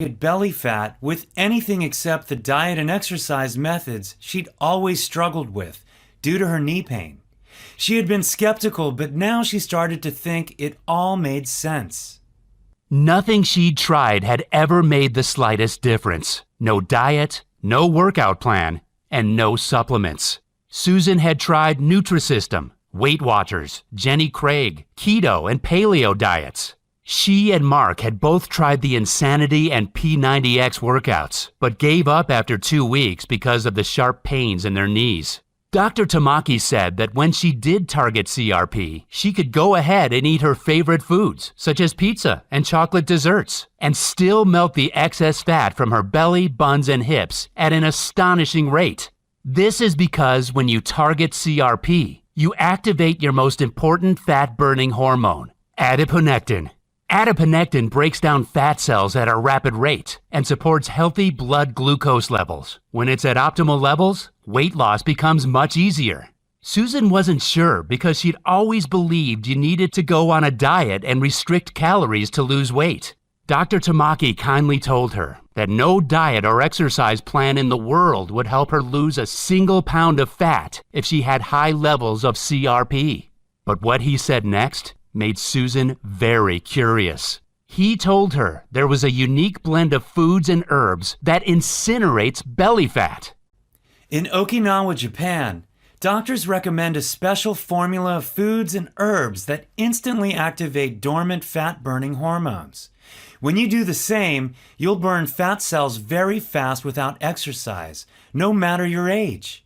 belly fat with anything except the diet and exercise methods she'd always struggled with due to her knee pain. She had been skeptical, but now she started to think it all made sense. Nothing she'd tried had ever made the slightest difference. No diet, no workout plan, and no supplements. Susan had tried Nutrisystem, Weight Watchers, Jenny Craig, keto, and paleo diets. She and Mark had both tried the Insanity and P90X workouts, but gave up after 2 weeks because of the sharp pains in their knees. Dr. Tamaki said that when she did target CRP, she could go ahead and eat her favorite foods, such as pizza and chocolate desserts, and still melt the excess fat from her belly, buns, and hips at an astonishing rate. This is because when you target CRP, you activate your most important fat-burning hormone, adiponectin. Adiponectin breaks down fat cells at a rapid rate and supports healthy blood glucose levels. When it's at optimal levels, weight loss becomes much easier. Susan wasn't sure because she'd always believed you needed to go on a diet and restrict calories to lose weight. Dr. Tamaki kindly told her that no diet or exercise plan in the world would help her lose a single pound of fat if she had high levels of CRP. But what he said next made Susan very curious. He told her there was a unique blend of foods and herbs that incinerates belly fat. In Okinawa, Japan, doctors recommend a special formula of foods and herbs that instantly activate dormant fat-burning hormones. When you do the same, you'll burn fat cells very fast without exercise, no matter your age.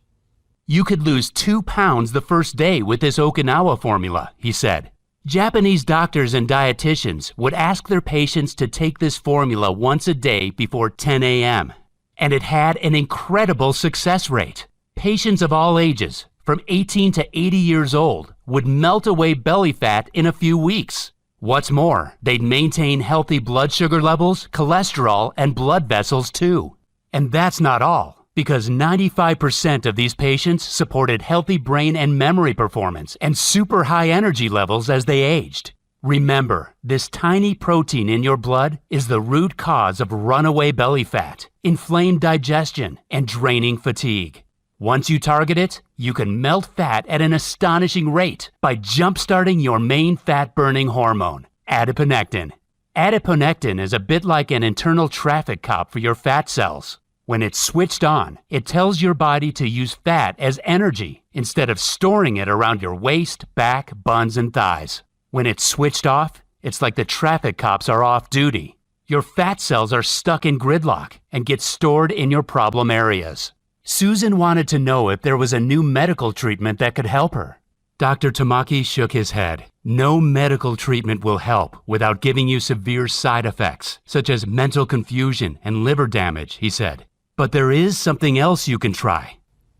You could lose 2 pounds the first day with this Okinawa formula, he said. Japanese doctors and dietitians would ask their patients to take this formula once a day before 10 a.m. And it had an incredible success rate. Patients of all ages, from 18 to 80 years old, would melt away belly fat in a few weeks. What's more, they'd maintain healthy blood sugar levels, cholesterol, and blood vessels too. And that's not all. Because 95% of these patients supported healthy brain and memory performance and super high energy levels as they aged. Remember, this tiny protein in your blood is the root cause of runaway belly fat, inflamed digestion, and draining fatigue. Once you target it, you can melt fat at an astonishing rate by jump-starting your main fat-burning hormone, adiponectin. Adiponectin is a bit like an internal traffic cop for your fat cells. When it's switched on, it tells your body to use fat as energy instead of storing it around your waist, back, buns, and thighs. When it's switched off, it's like the traffic cops are off duty. Your fat cells are stuck in gridlock and get stored in your problem areas. Susan wanted to know if there was a new medical treatment that could help her. Dr. Tamaki shook his head. No medical treatment will help without giving you severe side effects, such as mental confusion and liver damage, he said. But there is something else you can try.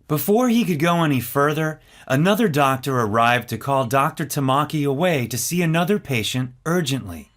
Before he could go any further, another doctor arrived to call Dr. Tamaki away to see another patient urgently.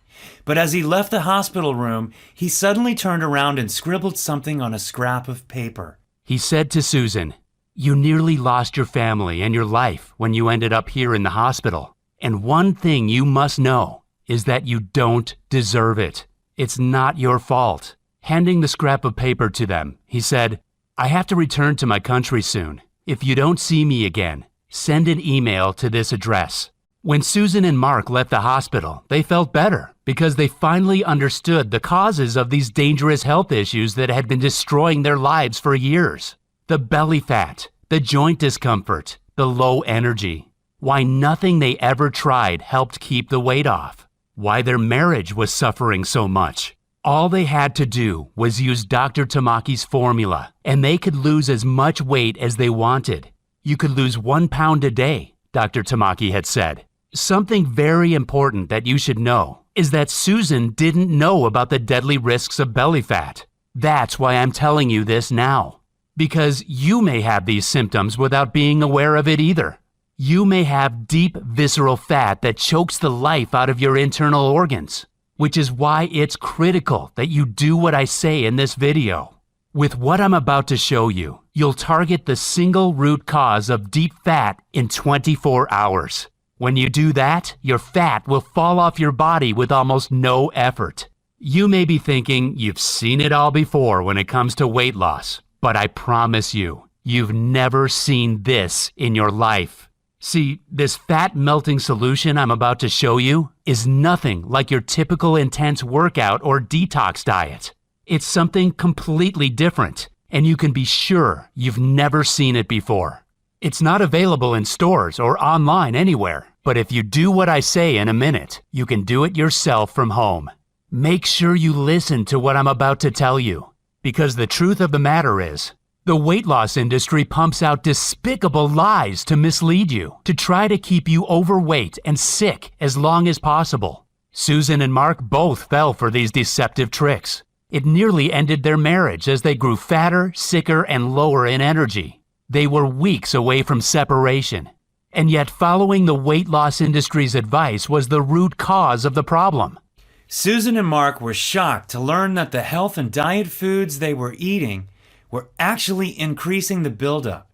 But as he left the hospital room, he suddenly turned around and scribbled something on a scrap of paper. He said to Susan, "You nearly lost your family and your life when you ended up here in the hospital. And one thing you must know is that you don't deserve it. It's not your fault." Handing the scrap of paper to them, he said, "I have to return to my country soon. If you don't see me again, send an email to this address." When Susan and Mark left the hospital, they felt better because they finally understood the causes of these dangerous health issues that had been destroying their lives for years. The belly fat, the joint discomfort, the low energy. Why nothing they ever tried helped keep the weight off. Why their marriage was suffering so much. All they had to do was use Dr. Tamaki's formula, and they could lose as much weight as they wanted. You could lose 1 pound a day, Dr. Tamaki had said. Something very important that you should know is that Susan didn't know about the deadly risks of belly fat. That's why I'm telling you this now. Because you may have these symptoms without being aware of it either. You may have deep visceral fat that chokes the life out of your internal organs. Which is why it's critical that you do what I say in this video. With what I'm about to show you, you'll target the single root cause of deep fat in 24 hours. When you do that, your fat will fall off your body with almost no effort. You may be thinking you've seen it all before when it comes to weight loss, but I promise you, you've never seen this in your life. See, this fat melting solution I'm about to show you is nothing like your typical intense workout or detox diet. It's something completely different, and you can be sure you've never seen it before. It's not available in stores or online anywhere, but if you do what I say in a minute, you can do it yourself from home. Make sure you listen to what I'm about to tell you, because the truth of the matter is, the weight loss industry pumps out despicable lies to mislead you, to try to keep you overweight and sick as long as possible. Susan and Mark both fell for these deceptive tricks. It nearly ended their marriage as they grew fatter, sicker, and lower in energy. They were weeks away from separation. And yet following the weight loss industry's advice was the root cause of the problem. Susan and Mark were shocked to learn that the health and diet foods they were eating were actually increasing the buildup.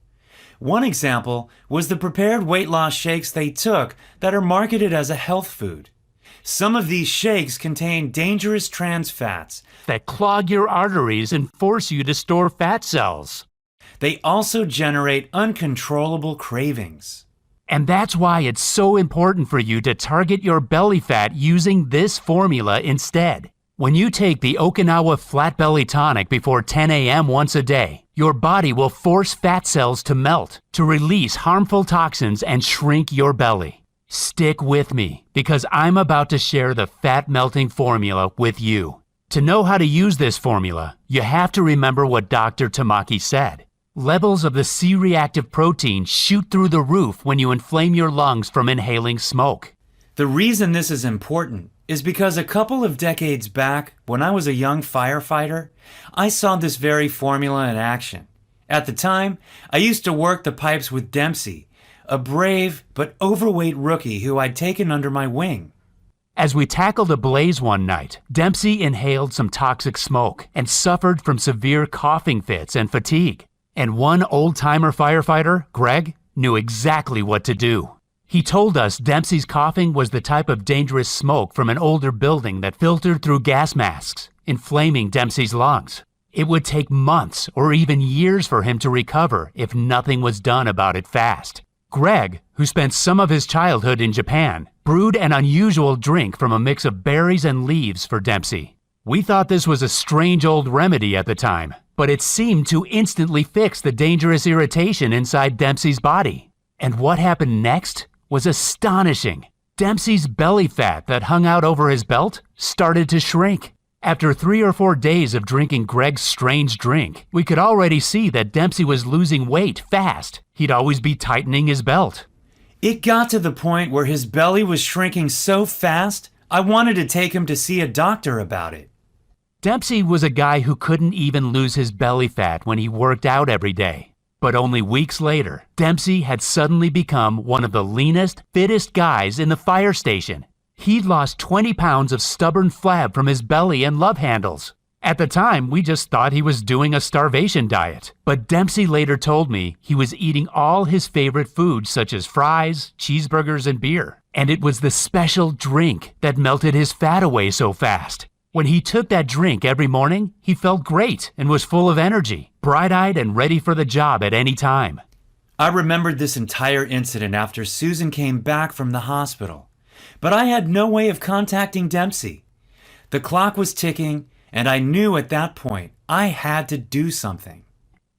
One example was the prepared weight loss shakes they took that are marketed as a health food. Some of these shakes contain dangerous trans fats that clog your arteries and force you to store fat cells. They also generate uncontrollable cravings. And that's why it's so important for you to target your belly fat using this formula instead. When you take the Okinawa Flat Belly Tonic before 10 a.m. once a day, your body will force fat cells to melt, to release harmful toxins and shrink your belly. Stick with me, because I'm about to share the fat melting formula with you. To know how to use this formula, you have to remember what Dr. Tamaki said. Levels of the C-reactive protein shoot through the roof when you inflame your lungs from inhaling smoke. The reason this is important is because a couple of decades back, when I was a young firefighter, I saw this very formula in action. At the time, I used to work the pipes with Dempsey, a brave but overweight rookie who I'd taken under my wing. As we tackled a blaze one night, Dempsey inhaled some toxic smoke and suffered from severe coughing fits and fatigue. And one old-timer firefighter, Greg, knew exactly what to do. He told us Dempsey's coughing was the type of dangerous smoke from an older building that filtered through gas masks, inflaming Dempsey's lungs. It would take months or even years for him to recover if nothing was done about it fast. Greg, who spent some of his childhood in Japan, brewed an unusual drink from a mix of berries and leaves for Dempsey. We thought this was a strange old remedy at the time, but it seemed to instantly fix the dangerous irritation inside Dempsey's body. And what happened next was astonishing. Dempsey's belly fat that hung out over his belt started to shrink. After 3 or 4 days of drinking Greg's strange drink, we could already see that Dempsey was losing weight fast. He'd always be tightening his belt. It got to the point where his belly was shrinking so fast, I wanted to take him to see a doctor about it. Dempsey was a guy who couldn't even lose his belly fat when he worked out every day. But only weeks later, Dempsey had suddenly become one of the leanest, fittest guys in the fire station. He'd lost 20 pounds of stubborn flab from his belly and love handles. At the time, we just thought he was doing a starvation diet. But Dempsey later told me he was eating all his favorite foods such as fries, cheeseburgers, and beer. And it was the special drink that melted his fat away so fast. When he took that drink every morning, he felt great and was full of energy, bright-eyed and ready for the job at any time. I remembered this entire incident after Susan came back from the hospital, but I had no way of contacting Dempsey. The clock was ticking, and I knew at that point I had to do something.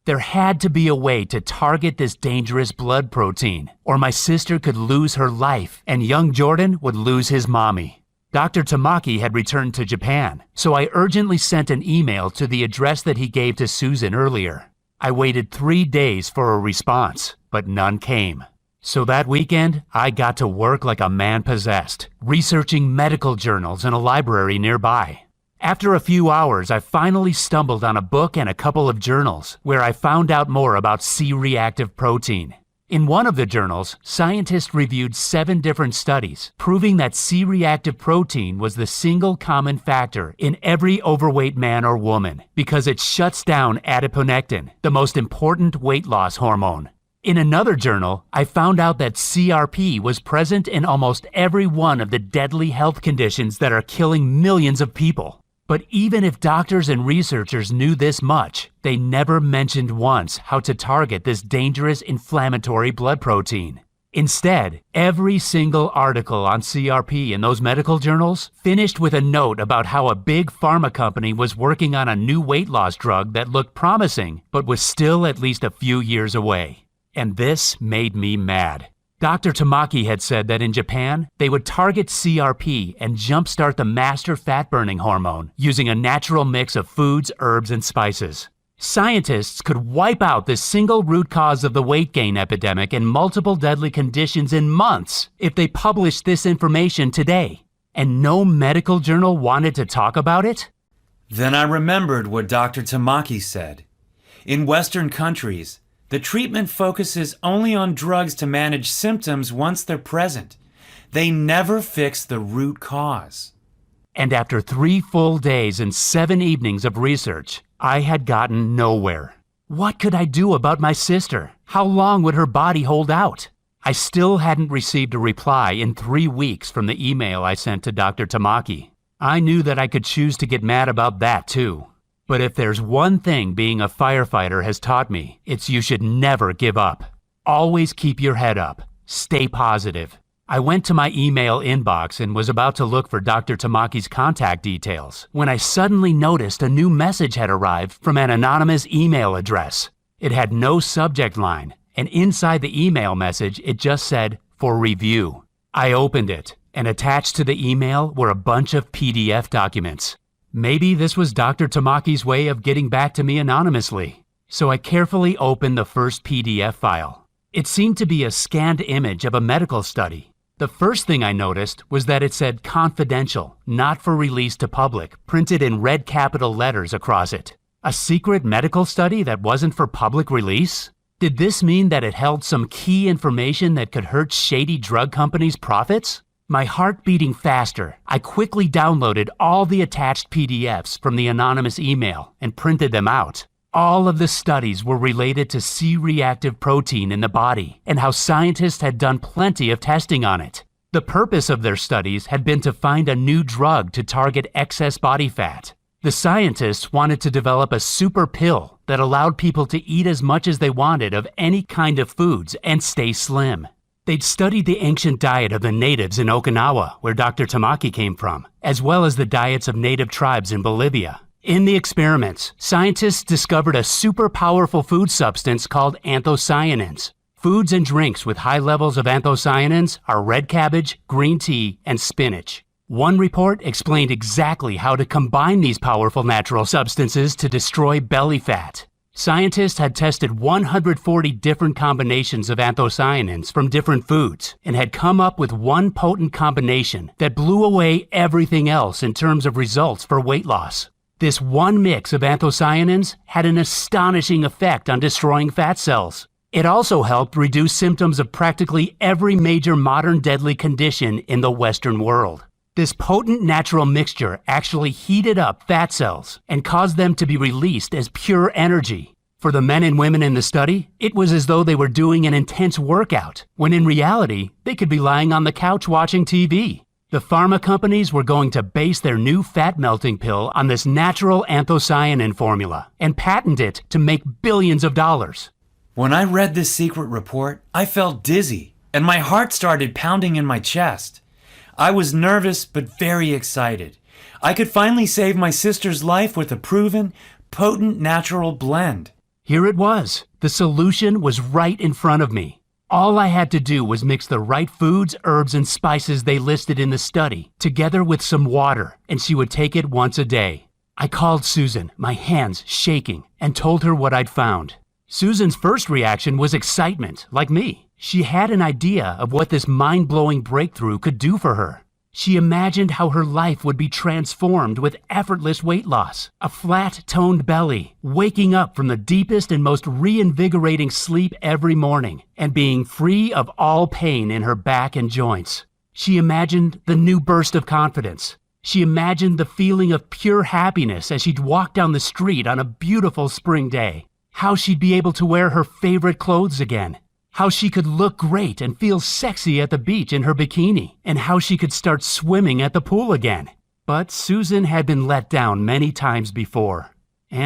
There had to be a way to target this dangerous blood protein, or my sister could lose her life and young Jordan would lose his mommy. Dr. Tamaki had returned to Japan, so I urgently sent an email to the address that he gave to Susan earlier. I waited 3 days for a response, but none came. So that weekend, I got to work like a man possessed, researching medical journals in a library nearby. After a few hours, I finally stumbled on a book and a couple of journals where I found out more about C-reactive protein. In one of the journals, scientists reviewed 7 different studies, proving that C-reactive protein was the single common factor in every overweight man or woman because it shuts down adiponectin, the most important weight loss hormone. In another journal, I found out that CRP was present in almost every one of the deadly health conditions that are killing millions of people. But even if doctors and researchers knew this much, they never mentioned once how to target this dangerous inflammatory blood protein. Instead, every single article on CRP in those medical journals finished with a note about how a big pharma company was working on a new weight loss drug that looked promising, but was still at least a few years away. And this made me mad. Dr. Tamaki had said that in Japan, they would target CRP and jumpstart the master fat-burning hormone using a natural mix of foods, herbs, and spices. Scientists could wipe out the single root cause of the weight gain epidemic and multiple deadly conditions in months if they published this information today. And no medical journal wanted to talk about it? Then I remembered what Dr. Tamaki said. In Western countries, the treatment focuses only on drugs to manage symptoms once they're present. They never fix the root cause. And after 3 full days and 7 evenings of research, I had gotten nowhere. What could I do about my sister? How long would her body hold out? I still hadn't received a reply in 3 weeks from the email I sent to Dr. Tamaki. I knew that I could choose to get mad about that too. But if there's one thing being a firefighter has taught me, it's you should never give up. Always keep your head up. Stay positive. I went to my email inbox and was about to look for Dr. Tamaki's contact details when I suddenly noticed a new message had arrived from an anonymous email address. It had no subject line, and inside the email message it just said, "For review." I opened it, and attached to the email were a bunch of PDF documents. Maybe this was Dr. Tamaki's way of getting back to me anonymously. So I carefully opened the first PDF file. It seemed to be a scanned image of a medical study. The first thing I noticed was that it said confidential, not for release to public, printed in red capital letters across it. A secret medical study that wasn't for public release? Did this mean that it held some key information that could hurt shady drug companies' profits? My heart beating faster, I quickly downloaded all the attached PDFs from the anonymous email and printed them out. All of the studies were related to C-reactive protein in the body and how scientists had done plenty of testing on it. The purpose of their studies had been to find a new drug to target excess body fat. The scientists wanted to develop a super pill that allowed people to eat as much as they wanted of any kind of foods and stay slim. They'd studied the ancient diet of the natives in Okinawa, where Dr. Tamaki came from, as well as the diets of native tribes in Bolivia. In the experiments, scientists discovered a super powerful food substance called anthocyanins. Foods and drinks with high levels of anthocyanins are red cabbage, green tea, and spinach. One report explained exactly how to combine these powerful natural substances to destroy belly fat. Scientists had tested 140 different combinations of anthocyanins from different foods and had come up with one potent combination that blew away everything else in terms of results for weight loss. This one mix of anthocyanins had an astonishing effect on destroying fat cells. It also helped reduce symptoms of practically every major modern deadly condition in the Western world. This potent natural mixture actually heated up fat cells and caused them to be released as pure energy. For the men and women in the study, it was as though they were doing an intense workout, when in reality, they could be lying on the couch watching TV. The pharma companies were going to base their new fat-melting pill on this natural anthocyanin formula and patent it to make billions of dollars. When I read this secret report, I felt dizzy, and my heart started pounding in my chest. I was nervous but very excited. I could finally save my sister's life with a proven, potent natural blend. Here it was. The solution was right in front of me. All I had to do was mix the right foods, herbs, and spices they listed in the study, together with some water, and she would take it once a day. I called Susan, my hands shaking, and told her what I'd found. Susan's first reaction was excitement, like me. She had an idea of what this mind-blowing breakthrough could do for her. She imagined how her life would be transformed with effortless weight loss, a flat-toned belly, waking up from the deepest and most reinvigorating sleep every morning, and being free of all pain in her back and joints. She imagined the new burst of confidence. She imagined the feeling of pure happiness as she'd walk down the street on a beautiful spring day. How she'd be able to wear her favorite clothes again. How she could look great and feel sexy at the beach in her bikini, and how she could start swimming at the pool again. But Susan had been let down many times before.